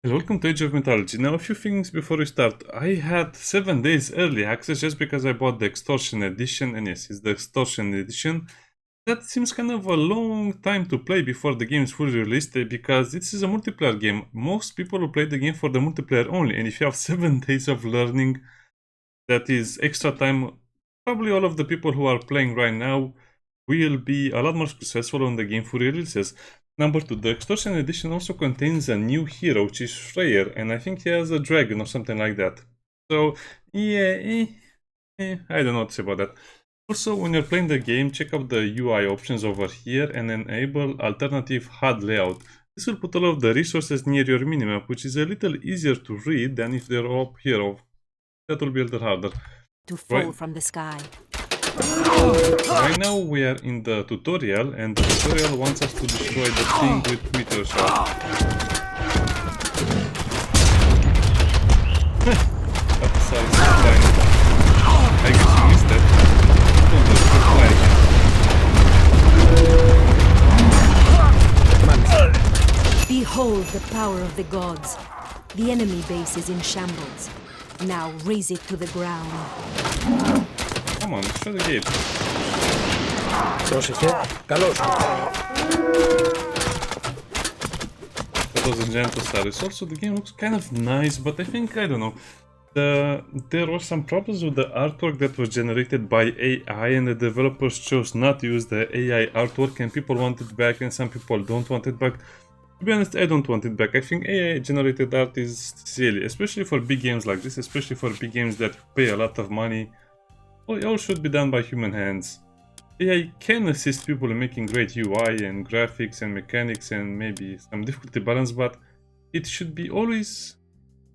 Welcome to Age of Mythology. Now, a few things before we start. I had 7 days early access just because I bought the Extortion Edition, and yes, it's the Extortion Edition. That seems kind of a long time to play before the game is fully released because this is a multiplayer game. Most people will play the game for the multiplayer only, and if you have 7 days of learning, that is extra time. Probably all of the people who are playing right now will be a lot more successful when the game fully releases. Number 2, the Extortion Edition also contains a new hero, which is Freyr, and I think he has a dragon or something like that. So, yeah, I don't know what to say about that. Also, when you're playing the game, check out the UI options over here and enable alternative HUD layout. This will put all of the resources near your minimap, which is a little easier to read than if they're up here. That will be a little harder. To fall from the sky. Right now we are in the tutorial, and the tutorial wants us to destroy the thing with meteor shower. That size is tiny. I guess you missed it. Don't just fly again. Behold the power of the gods. The enemy base is in shambles. Now raise it to the ground. Come on, show the gate. Πρόσεχε. Καλώς. Photos and Gentosaurus. Also, the game looks kind of nice, but I think, I don't know. There were some problems with the artwork that was generated by AI, and the developers chose not to use the AI artwork, and people want it back, and some people don't want it back. To be honest, I don't want it back. I think AI generated art is silly, especially for big games like this, especially for big games that pay a lot of money. Well, it all should be done by human hands. AI can assist people in making great UI and graphics and mechanics and maybe some difficulty balance, but it should be always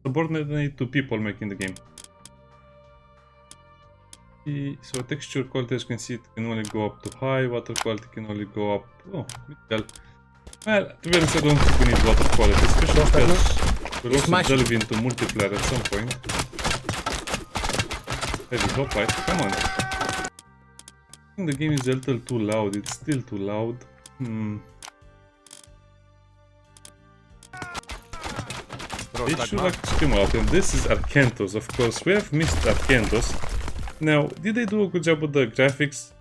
subordinate to people making the game. So texture quality, as you can see, it can only go up to high, water quality can only go up, middle. Well, to be honest, I don't think we need water quality, especially because we'll also delve into multiplayer at some point. Heavy hoplite, come on. I think the game is a little too loud, it's still too loud. They should actually out, and this is Arcantos, of course. We have missed Arcantos. Now, did they do a good job with the graphics?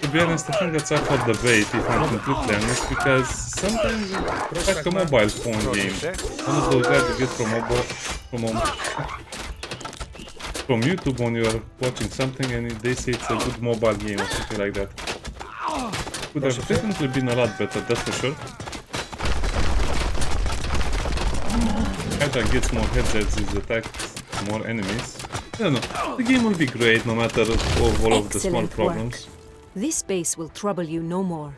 To be honest, I think that's half of the bait, if I'm completely honest, because sometimes it's like a mobile phone game. One of those guys you get from YouTube when you're watching something and they say it's a good mobile game or something like that. Could have definitely been a lot better, that's for sure. Kinda gets more headsets, it attacks more enemies. I don't know, the game will be great no matter of all of the small problems. This base will trouble you no more.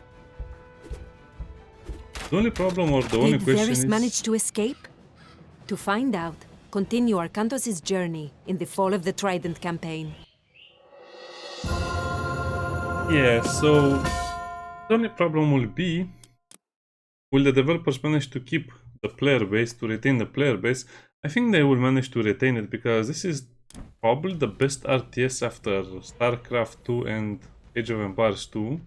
The only problem or the only question is... Did Varys manage to escape? To find out, continue Arcantos' journey in the Fall of the Trident campaign. Yeah, so the only problem will be, will the developers manage to keep the player base, to retain the player base? I think they will manage to retain it because this is probably the best RTS after StarCraft 2 and Age of Empires 2.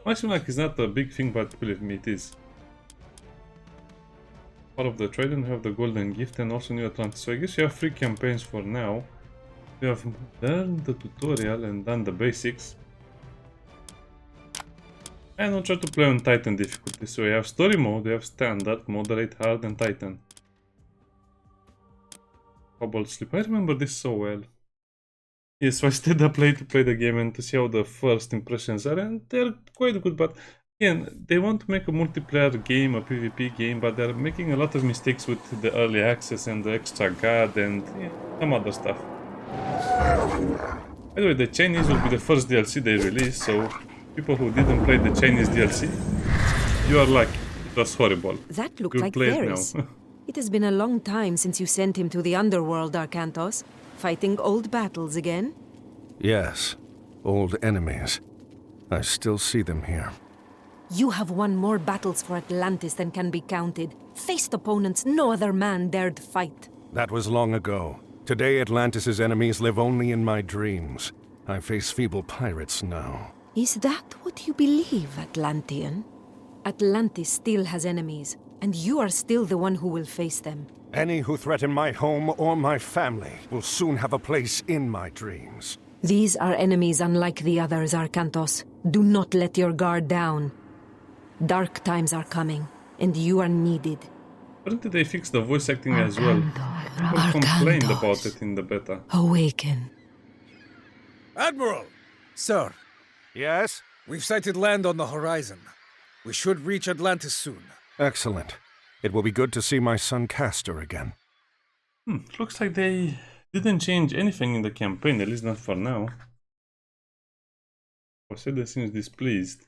Like is not a big thing, but believe me, it is. Part of the Trident have the Golden Gift and also New Atlantis. So I guess you have 3 campaigns for now. You have learned the tutorial and done the basics. And I'll try to play on Titan difficulty. So you have Story Mode, you have Standard, Moderate, Hard, and Titan. Troubled Sleep. I remember this so well. Yes, so I stayed up late to play the game and to see how the first impressions are, and they're quite good, but again, they want to make a multiplayer game, a PvP game, but they're making a lot of mistakes with the early access and the extra guard and some other stuff. By the way, the Chinese will be the first DLC they release, so people who didn't play the Chinese DLC, you are lucky. It was horrible. That looked You'll like play it Varys. now. It has been a long time since you sent him to the underworld, Arcantos. Fighting old battles again? Yes, old enemies. I still see them here. You have won more battles for Atlantis than can be counted. Faced opponents no other man dared fight. That was long ago. Today Atlantis' enemies live only in my dreams. I face feeble pirates now. Is that what you believe, Atlantean? Atlantis still has enemies, and you are still the one who will face them. Any who threaten my home or my family will soon have a place in my dreams. These are enemies unlike the others, Arcantos. Do not let your guard down. Dark times are coming, and you are needed. Apparently they fixed the voice acting as well. People complained about it in the beta. Awaken. Admiral! Sir, Yes? we've sighted land on the horizon. We should reach Atlantis soon. Excellent. It will be good to see my son Castor again. Looks like they didn't change anything in the campaign, at least not for now. Poseidon seems displeased.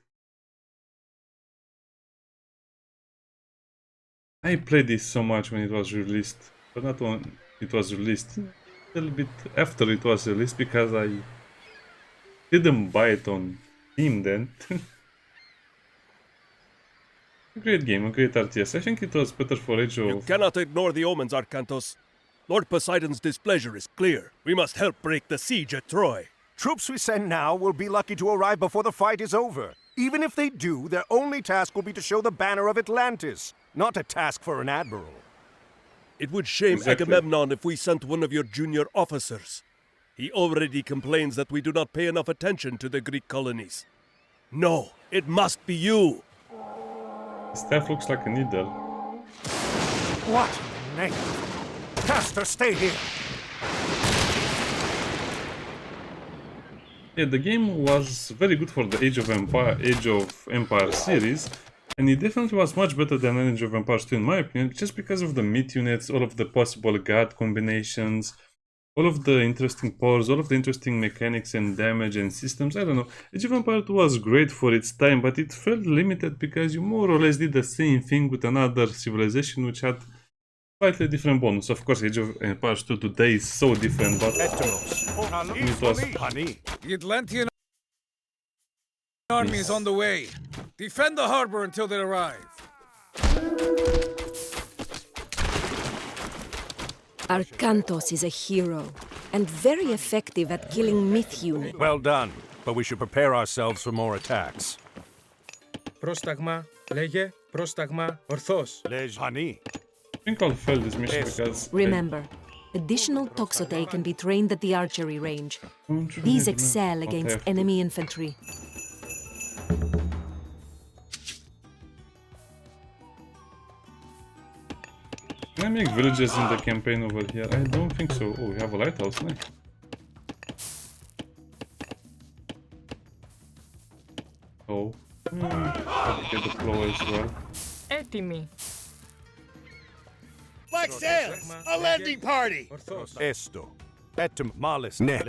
I played this so much when it was released, but not when it was released. A little bit after it was released because I didn't buy it on Steam then. A great game, a great RTS. I think it was better for Age You of... cannot ignore the omens, Arcantos. Lord Poseidon's displeasure is clear. We must help break the siege at Troy. Troops we send now will be lucky to arrive before the fight is over. Even if they do, their only task will be to show the banner of Atlantis, not a task for an admiral. It would shame Exactly. Agamemnon if we sent one of your junior officers. He already complains that we do not pay enough attention to the Greek colonies. No, it must be you. The staff looks like a needle. What in the name? Castor, stay here! Yeah, the game was very good for the Age of Empire series, and it definitely was much better than Age of Empires 2 in my opinion, just because of the myth units, all of the possible god combinations, all of the interesting powers, all of the interesting mechanics and damage and systems. I don't know, Age of Empires 2 was great for its time, but it felt limited because you more or less did the same thing with another civilization which had slightly different bonus. Of course, Age of Empires 2 today is so different, but it was... The Atlantean army is on the way. Defend the harbor until they arrive. Arcantos is a hero, and very effective at killing myth units. Well done, but we should prepare ourselves for more attacks. Πρόσταγμα, λέγε, πρόσταγμα, ορθώς. I think I'll fail this mission because... Remember, additional Toxote can be trained at the archery range. These excel against enemy infantry. Can I make villages in the campaign over here? I don't think so. Oh, we have a lighthouse, nice. Oh. Okay, the plow as well. Έτοιμοι. Black sails! A landing party! Ορθώς. Esto. Etum malis. Ne.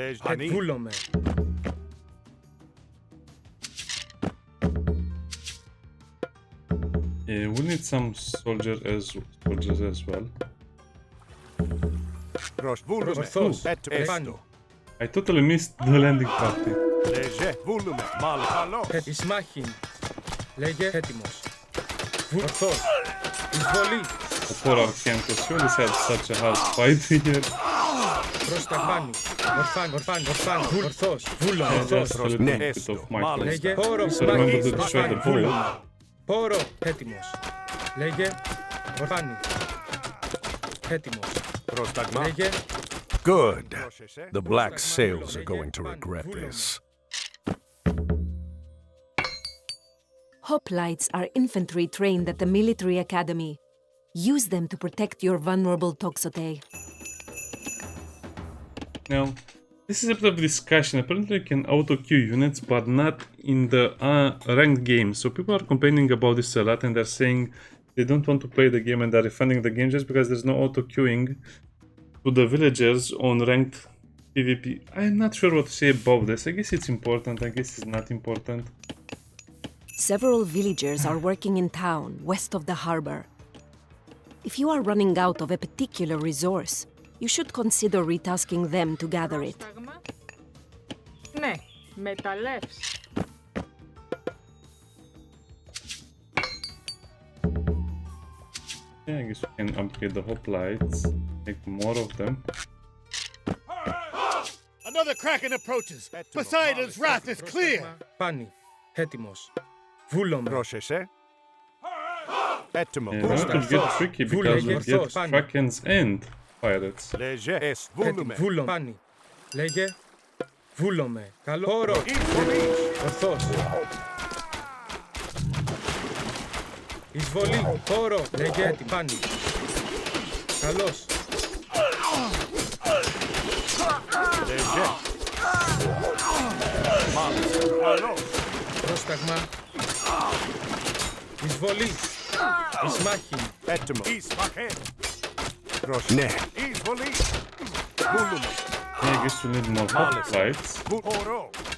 Βούλομαι. Yeah, we need some soldiers as well. Ορθώς. Esto. I totally missed the landing party. Εις μάχην. Λέγε, έτοιμος. Ορθώς. Εισβολή. The poor Arcantos, he always had such a hard fight here. Πρόσταγμάνι. Ορφάν, ορφάν, ορφάν. Ορθώς. Βούλομαι. I Ορθώς. just a little bit of my Λέγε, fault. πόρο. So remember to destroy the bow. Πόρο. Έτοιμος. Λέγε, ορφάνι. Έτοιμος. Λέγε, Good. The black sails are going to regret this. Hoplites are infantry trained at the military academy. Use them to protect your vulnerable Toxote. Now, this is a bit of discussion. Apparently you can auto-queue units, but not in the ranked game. So people are complaining about this a lot and they're saying they don't want to play the game and they're refunding the game just because there's no auto-queuing to the villagers on ranked PvP. I'm not sure what to say about this. I guess it's important, I guess it's not important. Several villagers are working in town, west of the harbor. If you are running out of a particular resource, you should consider retasking them to gather it. Πρόσταγμα. Ναι, μεταλλεύς. Yeah, I guess we can upgrade the hoplites, make more of them. Another kraken approaches! Poseidon's wrath is clear! Πάνι. Έτοιμος. Βούλομαι. Πρόσεχε. Έτοιμο. And now it will get tricky because we get Krakens and pirates. Léger. Est. Έτοιμο. Volume. Βούλο. Πάνι. Λέγε. Βούλομε. Καλό. Χώρο. Ορθός. Εισβολή. Χώρο. Λέγε. Έτοιμο. Πάνι. Καλός. Léger. Πρόσταγμα. Εισβολή. Εισμάχη. Έτοιμο. Ναι. Volume. I guess we need more hoplites.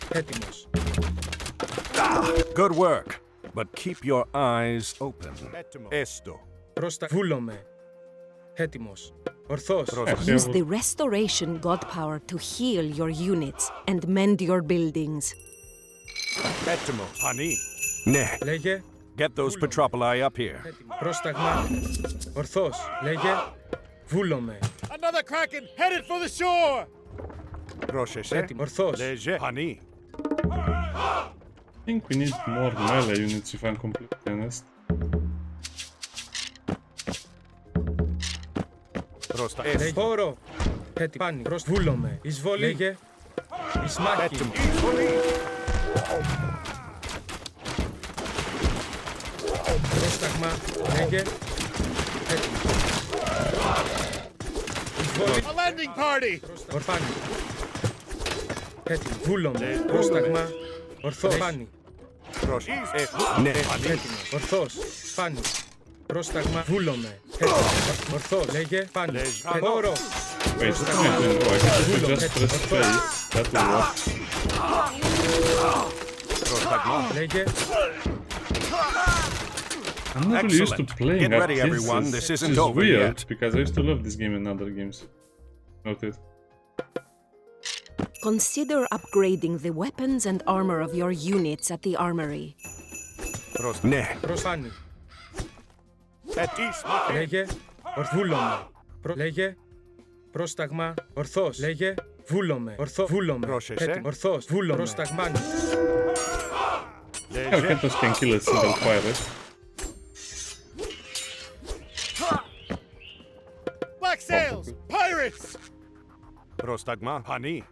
Έτοιμος. Good work. But keep your eyes open. Esto. Βούλομε. Έτοιμος. Ορθός. Use the restoration god power to heal your units and mend your buildings. Έτοιμο. Πανί. Ναι. Λέγε. Get those Petropoli up here. Έτοιμο. Πρόσταγμα. Ορθός. Λέγε. Βούλομε. Another kraken headed for the shore! Πρόσεχε. Έτοιμο. Ορθός. Léger. Πανί. I think we need more melee units if I'm completely honest. Λέγε. Χώρο. Έτοιμο. Πάνι. Βούλομε. Εισβολή. Λέγε. Εισμάχη. Έτοιμο. Πρόσταγμα. Λέγε. Έτοιμο. Εισβολή. A landing party! Ορφάνι. Έτοιμο. Βούλομε. Πρόσταγμα. Ορθός. Πάνι. Ναι. Έτοιμος. Ορθός. Πάνι. Πρόσταγμα. Βούλομε. Έτοιμος. Ορθός. Λέγε. Πάνι. Χώρο. Wait, what am I doing? Oh, I guess we just press space. That will work. Λέγε. I'm not really used to Excellent. playing Get ready, at everyone. This This isn't is over weird yet. because I used to love this game in other games. Noted. Consider upgrading the weapons and armor of your units at the armory. Ναι. Προσφάνι. Λέγε. Βούλομε. Λέγε. Πρόσταγμα. Ορθός. Λέγε. Βούλομε. Βούλομε. Πρόσεχε. Έτοιμο. Ορθός. Βούλομε. Πρόσταγμάνι. Arcantos can kill a single pirate. Black sails! Pirates! Πρόσταγμα. Πανί.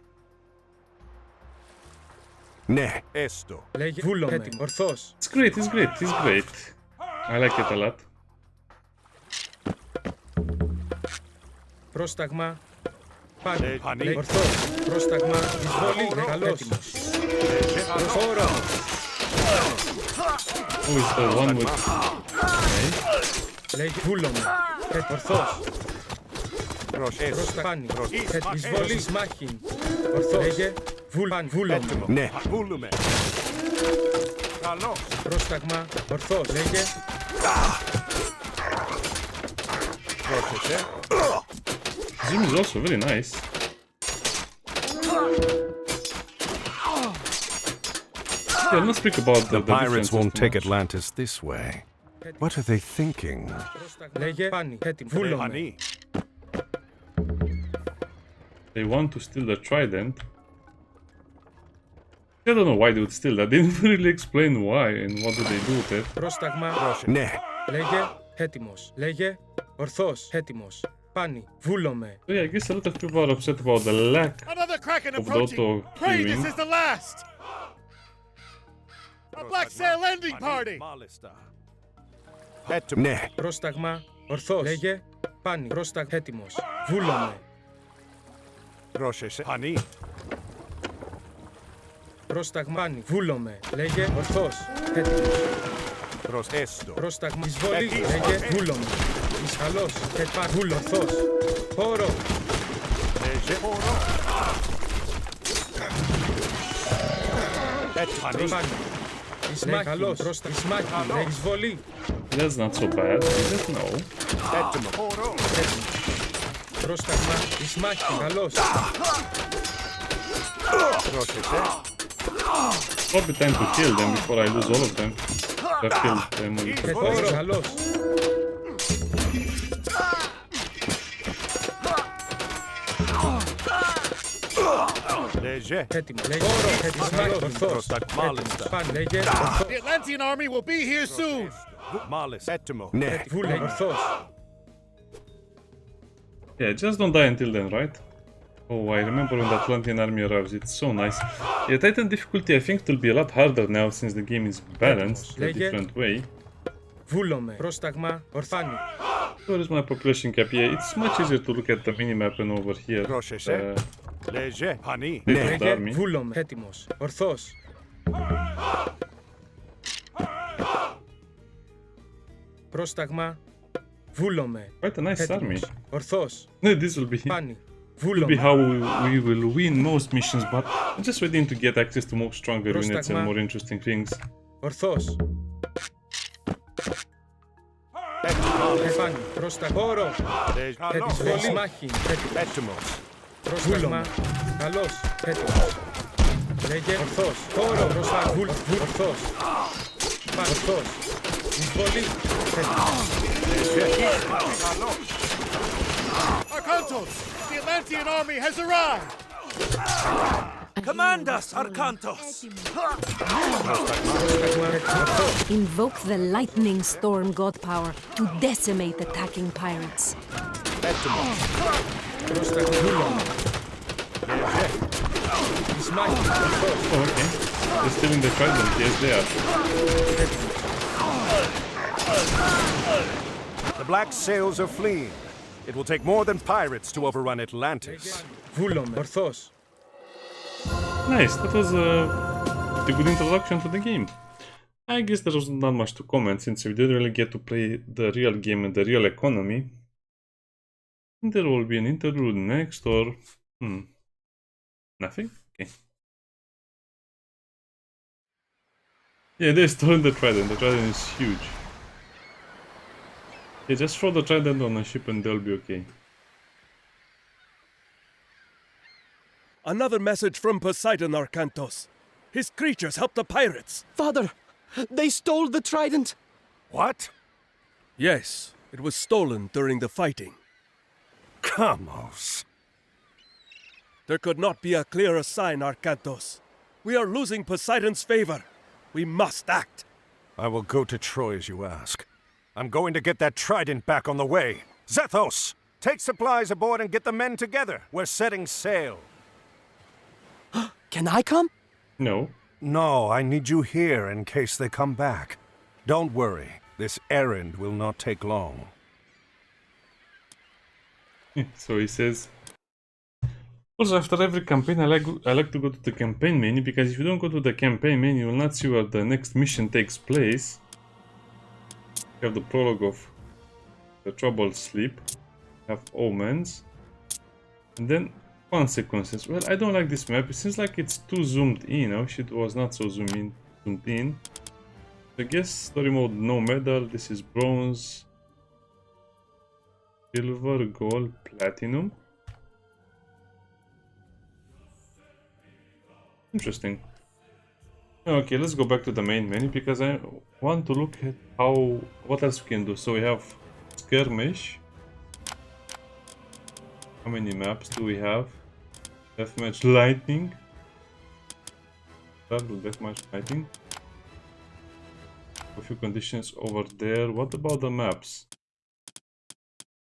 Ναι. Έστω. Λέγε. Βούλομε. Έτοιμο. Ορθός. It's great, it's great, it's great. I like it a lot. Πρόσταγμα. Πάνι. Πανί. Ορθός. Πρόσταγμα. Εισβολή. Καλός. Έτοιμος. Χώρο. Who is the one with... Λέγε. Βούλομε. Ορθός. Πρόσταγμάνι. Εισβολή. Σμάχιν. Ορθός. Λέγε. Βούλομε. Ναι. Βούλουμε. Καλό. Πρόσταγμα. Ορθός. Λέγε. Πρόσεχε. Zoom is also very nice. Yeah, let's speak about The pirates differences won't too take much. Atlantis this way. What are they thinking? Λέγε. Πάνι. Έτοιμο. Βούλομε. Πανί. They want to steal the trident. I don't know why they would steal that. They didn't really explain why and what do they do with it. Πρόσταγμα. Ναι. Λέγε. Έτοιμος. Λέγε. Ορθός. Έτοιμος. Πάνι. Βούλομε. So yeah, I guess a lot of people are upset about the lack Another kraken of the approaching! Pray this auto-queuing. is the last! A black sail landing party! Έτοιμο. Ναι. Πρόσταγμα. Ορθός. Λέγε. Πάνι. Πρόσταγμα. Έτοιμος. Βούλομε. Πρόσεχε. Πανί. Πρόσταγμα. Πάνι. Βούλομε. Λέγε. Ορθός. Έτοιμος. Έστω. Πρόσταγμα. Εισβολή. Λέγε. Βούλομε. Ισχαλός. Πάνι. Βούλο. Ορθός. Χώρο. Λέγε. Πανί. Πάνι. Ισμάχη. Καλός. Πρόσταγμα. Ισμάχη. Εισβολή. That's not so bad, is it? No. Έτοιμο. Πρόσταγμα. Ισμάχη. Καλός. Πρόσεχε. Probably time to kill them before I lose all of them. I've killed them all. Χώρο. Καλός. Λέγε. Έτοιμο. Λέγε. Χώρο. Ισμάχη. Ορθός. Μάλιστα. Πάνι. Λέγε. The Atlantean army will be here soon! Malis, Etimo. Ne. Βούλε, ορθώς. Yeah, just don't die until then, right? Oh, I remember when the Atlantean army arrives. It's so nice. Yeah, Titan difficulty I think will be a lot harder now since the game is balanced in a Λέγε. different way. Βούλομαι. Πρόσταγμα, ορφάνι. Where is my population cap? Yeah, it's much easier to look at the minimap and over here. Πρόσεχε. Λέγε, πανί. The Λέγε. army. Βούλομαι. Έτοιμος. Ορθώς. Πρόσταγμα. Βούλομαι. Quite a nice army. Έτοιμος. Ορθώς. This will be Πάνι. will be Βούλομαι. how we will win most missions, but I'm just waiting to get access to more stronger units and Πρόσταγμα. more interesting things. Ορθώς. Επάνι. Πρόσταγμα. Όρο. Έτοιμος. Πολύ μάχη. Έτοιμος. Etimo. Πρόσταγμα. Καλώς. Έτοιμος. Λέγε. Ορθώς. Όρο. Πρόσταγμα. Ορθώς. Πάνω. Ορθώς. Εισβολή. Έτοιμος. Arkantos! The Atlantean army has arrived! Command us, Arkantos! Πρόσταγμα. Ορθώς. Invoke the lightning storm god power to decimate attacking pirates. Πρόσταγμα. Βούλομαι. Εις μάχη. Ορθώς. Oh, okay. They're still in the trident. Yes, they are. The black sails are fleeing. It will take more than pirates to overrun Atlantis. Βούλομαι. Ορθώς. Nice. That was a good introduction to the game. I guess there was not much to comment since we didn't really get to play the real game and the real economy. There will be an interlude next, or nothing. Okay. Yeah, they're storing the trident. The trident is huge. Yeah, just throw the trident on a ship and they'll be okay. Another message from Poseidon, Arkantos. His creatures help the pirates. Father, they stole the trident. What? Yes, it was stolen during the fighting. Kamos. There could not be a clearer sign, Arkantos. We are losing Poseidon's favor. We must act. I will go to Troy as you ask. I'm going to get that trident back on the way. Zethos! Take supplies aboard and get the men together. We're setting sail. Can I come? No. No, I need you here in case they come back. Don't worry. This errand will not take long. So he says. Also, after every campaign, I like to go to the campaign menu, because if you don't go to the campaign menu, you will not see where the next mission takes place. You have the prologue of the Troubled Sleep, you have Omens, and then Consequences. Well, I don't like this map. It seems like it's too zoomed in. I wish it was not so zoomed in. I guess story mode, no medal. This is bronze, silver, gold, platinum. Interesting. Okay, let's go back to the main menu because I want to look at what else we can do. So we have skirmish. How many maps do we have? Deathmatch lightning. Battle deathmatch lightning. A few conditions over there. What about the maps?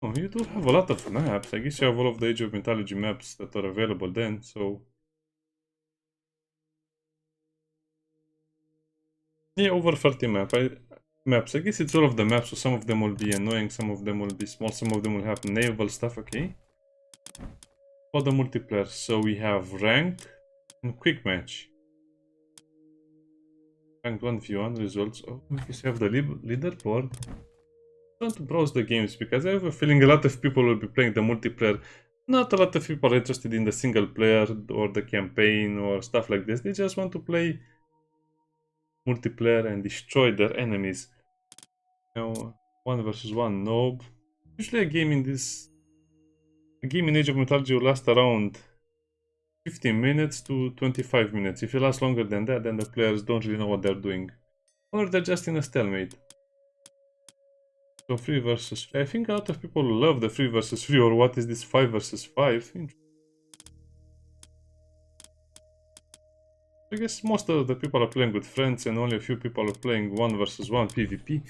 Oh, you do have a lot of maps. I guess you have all of the Age of Mythology maps that are available then, so... Yeah, over 30 maps. I guess it's all of the maps, so some of them will be annoying, some of them will be small, some of them will have naval stuff, okay? For the multiplayer, so we have rank and quick match. Ranked 1v1 results. Oh, we have the leaderboard. I want to browse the games because I have a feeling a lot of people will be playing the multiplayer. Not a lot of people are interested in the single player or the campaign or stuff like this. They just want to play multiplayer and destroy their enemies. Now, 1 versus 1 nob. Usually a game in Age of Mythology will last around 15 minutes to 25 minutes. If you last longer than that, then the players don't really know what they're doing. Or they're just in a stalemate. So 3 versus 3. I think a lot of people love the 3 versus 3, or what is this 5 versus 5? I guess most of the people are playing with friends and only a few people are playing 1 versus 1 PvP.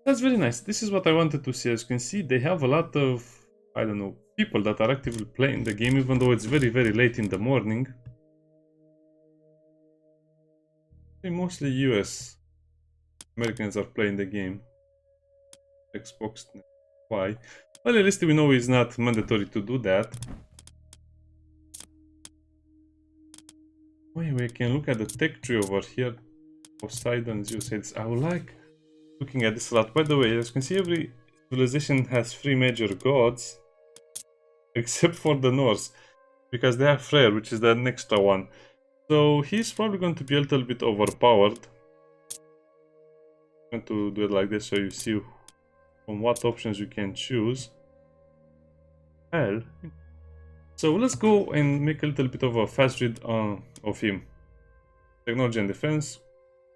That's very nice. This is what I wanted to see. As you can see, they have a lot of, I don't know, people that are actively playing the game, even though it's very, very late in the morning. Mostly US Americans are playing the game. Xbox, why? Well, at least we know it's not mandatory to do that. Wait, we can look at the tech tree over here. Poseidon, Zeus heads. I would like looking at this a lot. By the way, as you can see, every civilization has 3 major gods, except for the Norse, because they have Freyr, which is the next one. So he's probably going to be a little bit overpowered. I'm going to do it like this so you see from what options you can choose. Hell. So let's go and make a little bit of a fast read of him. Technology and defense.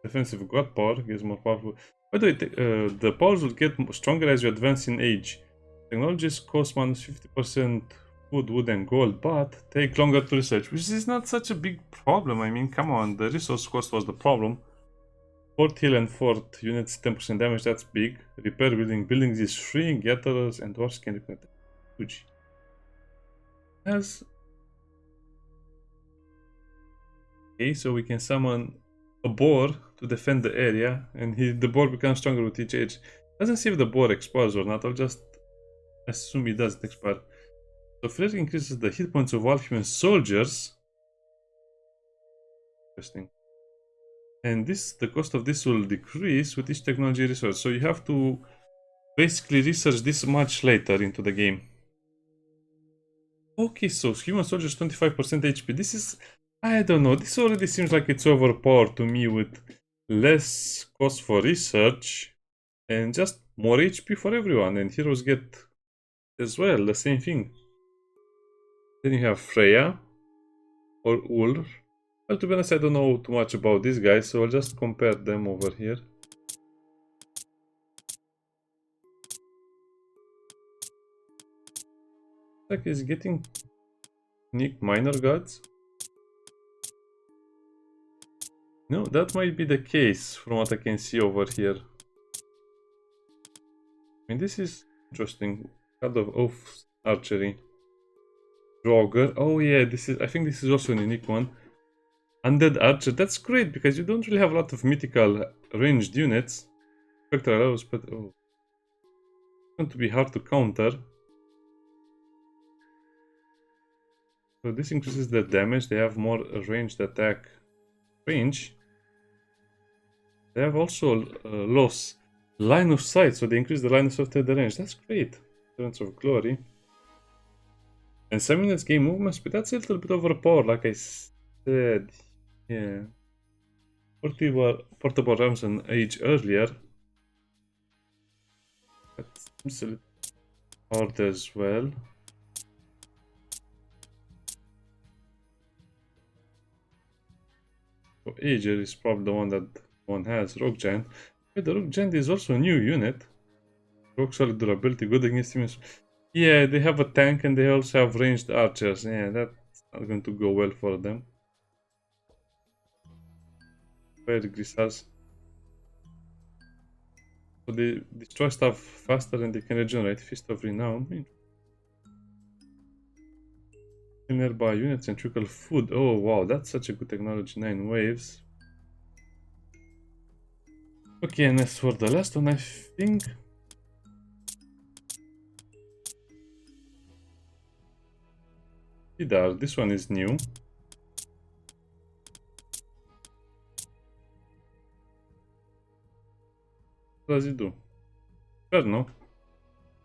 Defensive god power gets more powerful. By the way, the powers will get stronger as you advance in age. Technologies cost minus 50% food, wood, and gold, but take longer to research, which is not such a big problem. I mean, come on, the resource cost was the problem. Fort heal and fort units 10% damage, that's big. Repair buildings is free. Gatherers and dwarves can repair. Huge. Okay, so we can summon a boar to defend the area, and the boar becomes stronger with each age. Doesn't see if the boar expires or not. I'll just assume it doesn't expire. So Freyr increases the hit points of all human soldiers. Interesting. And the cost of this will decrease with each technology resource. So you have to basically research this much later into the game. Okay, so human soldiers 25% HP. This is, I don't know, this already seems like it's overpowered to me with less cost for research and just more HP for everyone. And heroes get as well the same thing. Then you have Freya or Ulr. Well, to be honest, I don't know too much about these guys, so I'll just compare them over here. Like he's getting unique minor gods. No, that might be the case from what I can see over here. I mean, this is interesting. God of Oath archery. Draugr. Oh yeah, I think this is also a unique one. Undead archer. That's great because you don't really have a lot of mythical ranged units. Spectral arrows, but oh, it's going to be hard to counter. So this increases the damage. They have more ranged attack range. They have also loss line of sight, so they increase the line of sight to the range. That's great. Sense of glory. And some units gain movement speed. That's a little bit overpowered, like I said. Yeah. Portable arms and age earlier. That seems a little hard as well. So Ager is probably the one that one has. Rogue Giant. But the Rogue Giant is also a new unit. Rogue solid durability, good against humans. Yeah, they have a tank and they also have ranged archers. Yeah, that's not going to go well for them. Fire Grisars. So they destroy stuff faster and they can regenerate. Fist of Renown. Nearby units and trickle food. Oh wow, that's such a good technology. 9 waves. Okay, and as for the last one, I think Tidar. This one is new. What does it do? Inferno.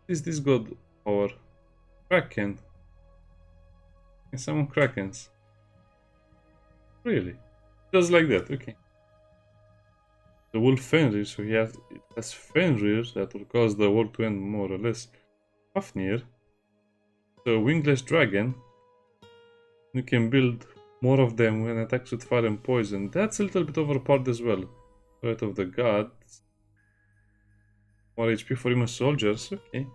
Is this god power? Kraken. Can summon Krakens. Really? Just like that, okay. The wolf Fenrir, so it has Fenrir that will cause the world to end more or less. Fafnir. The wingless dragon. You can build more of them when attacks with fire and poison. That's a little bit overpowered as well. Threat of the gods. More HP for human soldiers, okay.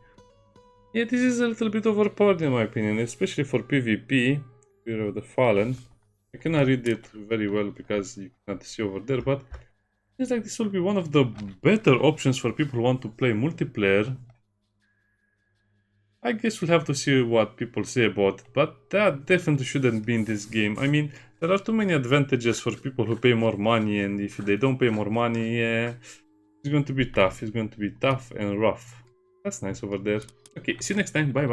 Yeah, this is a little bit overpowered in my opinion, especially for PvP. Fear of the Fallen. I cannot read it very well because you cannot see over there, but Feels like this will be one of the better options for people who want to play multiplayer. I guess we'll have to see what people say about it, but that definitely shouldn't be in this game. I mean, there are too many advantages for people who pay more money, and if they don't pay more money, yeah, it's going to be tough. It's going to be tough and rough. That's nice over there. Okay, see you next time. Bye bye.